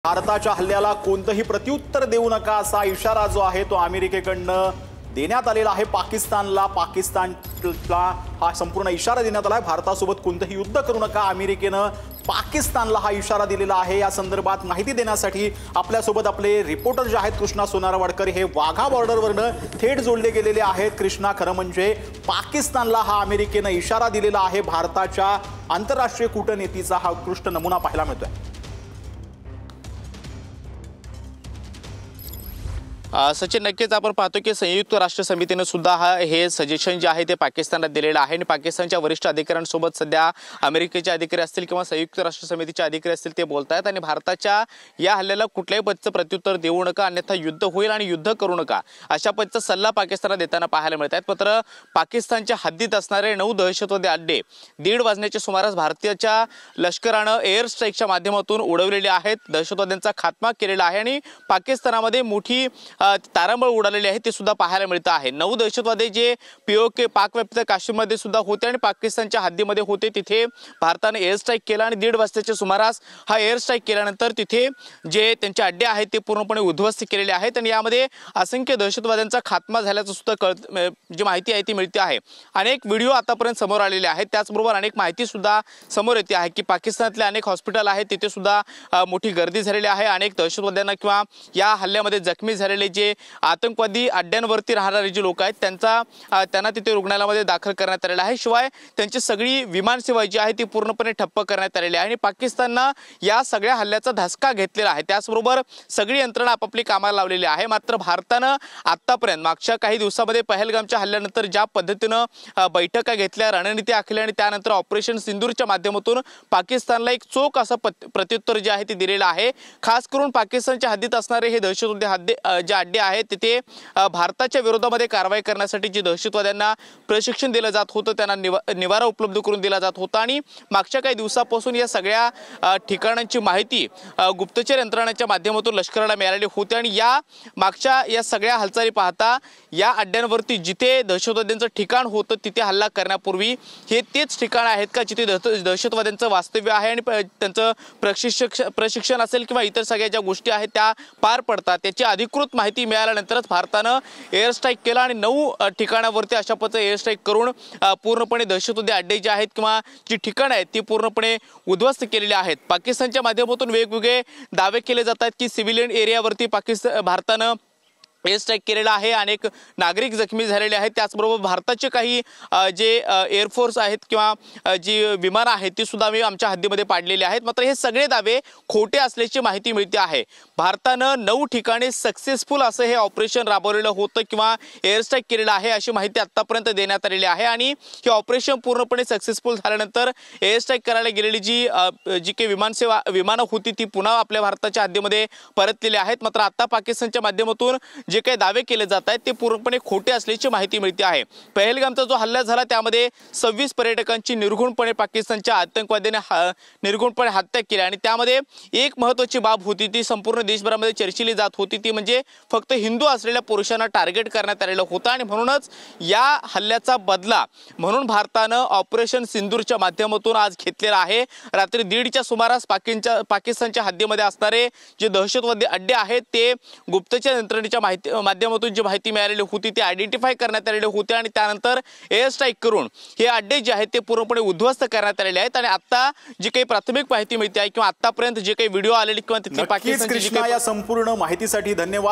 भारताच्या हल्ल्याला कोणतेही प्रत्युत्तर देऊ नका असा इशारा जो आहे तो अमेरिकेकडून देण्यात आलेला आहे पाकिस्तानला। पाकिस्तानला हा संपूर्ण इशारा देण्यात आला आहे, भारतासोबत कोणतेही युद्ध करू नका। अमेरिकेने पाकिस्तानला हा इशारा दिलेला आहे। या संदर्भात माहिती देण्यासाठी आपल्यासोबत आपले रिपोर्टर जे आहेत कृष्णा सोनारवाडकर हे वाघा बॉर्डरवरनं थेट जोडले गेलेले आहेत। कृष्णा, खरं म्हणजे पाकिस्तानला हा अमेरिकेने इशारा दिलेला आहे। भारताच्या आंतरराष्ट्रीय कूटनीतीचा हा उत्कृष्ट नमुना पाहायला मिळतोय। सचिन, नक्कीच आपण पाहतो की संयुक्त राष्ट्र समितीने सुद्धा हे सजेशन जे आहे ते पाकिस्तानला दिलेलं आहे आणि पाकिस्तानच्या वरिष्ठ अधिकाऱ्यांसोबत सध्या अमेरिकेचे अधिकारी असतील किंवा संयुक्त राष्ट्र समितीचे अधिकारी असतील ते बोलतायत आणि भारताच्या या हल्ल्याला कुठल्याही पद्धतीचं प्रत्युत्तर देऊ नका, अन्यथा युद्ध होईल आणि युद्ध करू नका अशा पद्धतीचा सल्ला पाकिस्तानला देताना पाहायला मिळत आहेत। मात्र पाकिस्तानच्या हद्दीत असणारे 9 दहशतवादी अड्डे 1:30 वाजण्याच्या सुमारास भारतीय लष्करानं एअर स्ट्राईकच्या माध्यमातून उडवलेले आहेत, दहशतवाद्यांचा खात्मा केलेला आहे आणि पाकिस्तानामध्ये मोठी तारांबळ उडालेली आहे ते सुद्धा पाहायला मिळतं आहे। 9 दहशतवादी जे POK पाकव्याप्त काश्मीरमध्ये सुद्धा होते आणि पाकिस्तानच्या हद्दीमध्ये होते, तिथे भारताने एअर स्ट्राईक केला आणि 1:30 वाजताच्या सुमारास हा एअर स्ट्राईक केल्यानंतर तिथे जे त्यांचे अड्डे आहेत ते पूर्णपणे उद्ध्वस्त केलेले आहेत आणि यामध्ये असंख्य दहशतवाद्यांचा खात्मा झाल्याचं सुद्धा जी माहिती आहे ती मिळते आहे। अनेक व्हिडिओ आतापर्यंत समोर आलेले आहेत, त्याचबरोबर अनेक माहिती सुद्धा समोर येते आहे की पाकिस्तानातले अनेक हॉस्पिटल आहेत तिथे सुद्धा मोठी गर्दी झालेली आहे। अनेक दहशतवाद्यांना किंवा या हल्ल्यामध्ये जखमी झालेले जे आतंकवादी अड्ड्यांवरती राहणारे जे लोक आहेत त्यांना तिथे रुग्णालयामध्ये दाखल करण्यात आलेलं आहे। शिवाय त्यांची सगळी विमान सेवा जी आहे ती पूर्णपणे ठप्प करण्यात आलेली आहे आणि पाकिस्ताननं या सगळ्या हल्ल्याचा धसका घेतलेला आहे। त्याचबरोबर सगळी यंत्रणा आपापली कामाला लावलेली आहे। मात्र भारतानं आतापर्यंत मागच्या काही दिवसामध्ये पहलगामच्या हल्ल्यानंतर ज्या पद्धतीनं बैठका घेतल्या, रणनीती आखल्या आणि त्यानंतर ऑपरेशन सिंदूरच्या माध्यमातून पाकिस्तानला एक चोख असं प्रत्युत्तर जे आहे ते दिलेलं आहे। खास करून पाकिस्तानच्या हद्दीत असणारे हे दहशतवादी जे अड्डे आहेत तिथे भारताच्या विरोधामध्ये कारवाई करण्यासाठी जे दहशतवाद्यांना प्रशिक्षण दिलं जात होतं, त्यांना निवारा उपलब्ध करून दिला जात होता आणि मागच्या काही दिवसापासून या सगळ्या ठिकाणांची माहिती गुप्तचर यंत्रणांच्या माध्यमातून लष्कराला मिळालेली होती आणि या मागच्या या सगळ्या हालचाली पाहता या अड्ड्यांवरती जिथे दहशतवाद्यांचं ठिकाण होतं तिथे हल्ला करण्यापूर्वी हे तेच ठिकाण आहेत का जिथे दहशतवाद्यांचं वास्तव्य आहे आणि त्यांचं प्रशिक्षण असेल किंवा इतर सगळ्या ज्या गोष्टी आहेत त्या पार पडतात, त्याची अधिकृत माहिती मिळाल्यानंतरच भारतानं एअर स्ट्राईक केला आणि 9 ठिकाणावरती अशा पद्धतीने एअर स्ट्राईक करून पूर्णपणे दहशतवादी अड्डे जे आहेत किंवा जी ठिकाणं आहेत ती पूर्णपणे उद्ध्वस्त केलेली आहेत। पाकिस्तानच्या माध्यमातून वेगवेगळे दावे केले जातात की सिव्हिलियन एरियावरती भारतानं एअर स्ट्राईक केलेला आहे, अनेक नागरिक जखमी झालेले आहेत। त्याचबरोबर भारताचे काही जे एअरफोर्स आहेत किंवा जी विमानं आहेत ती सुद्धा आम्ही आमच्या हद्दीमध्ये पाडलेली आहेत। मात्र हे सगळे दावे खोटे असल्याची माहिती मिळते आहे। भारतानं 9 ठिकाणी सक्सेसफुल असं हे ऑपरेशन राबवलेलं होतं किंवा एअर स्ट्राईक केलेलं आहे अशी माहिती आतापर्यंत देण्यात आलेली आहे आणि हे ऑपरेशन पूर्णपणे सक्सेसफुल झाल्यानंतर एअर स्ट्राईक करायला गेलेली जी काही विमानं होती ती पुन्हा आपल्या भारताच्या हद्दीमध्ये परतलेली आहेत। मात्र आता पाकिस्तानच्या माध्यमातून जे काही दावे केले जात आहेत ते पूर्णपणे खोटे असल्याची माहिती मिळते आहे। पहलगामचा जो हल्ला झाला त्यामध्ये 26 पर्यटकांची निर्घृणपणे पाकिस्तानच्या आतंकवाद्याने निर्घृणपणे हत्या केली आणि त्यामध्ये एक महत्त्वाची बाब होती ती संपूर्ण देशभरामध्ये चर्चिली जात होती, ती म्हणजे फक्त हिंदू असलेल्या पुरुषांना टार्गेट करण्यात आलेलं होतं आणि म्हणूनच या हल्ल्याचा बदला म्हणून भारतानं ऑपरेशन सिंदूरच्या माध्यमातून आज घेतलेला आहे। रात्री 1:30च्या सुमारास पाकिस्तानच्या हद्दीमध्ये असणारे जे दहशतवादी अड्डे आहेत ते गुप्तचर यंत्रणेच्या माध्यमातून जी माहिती मिळालेली होती ती आयडेंटिफाय करण्यात आलेले होते आणि त्यानंतर एअर स्ट्राईक करून हे अड्डे जे आहेत ते पूर्णपणे उद्ध्वस्त करण्यात आलेले आहेत। आणि आता जी काही प्राथमिक माहिती मिळते आहे किंवा आतापर्यंत जे काही व्हिडिओ आलेले किंवा तिथली पाकिस्तानची या संपूर्ण माहितीसाठी धन्यवाद।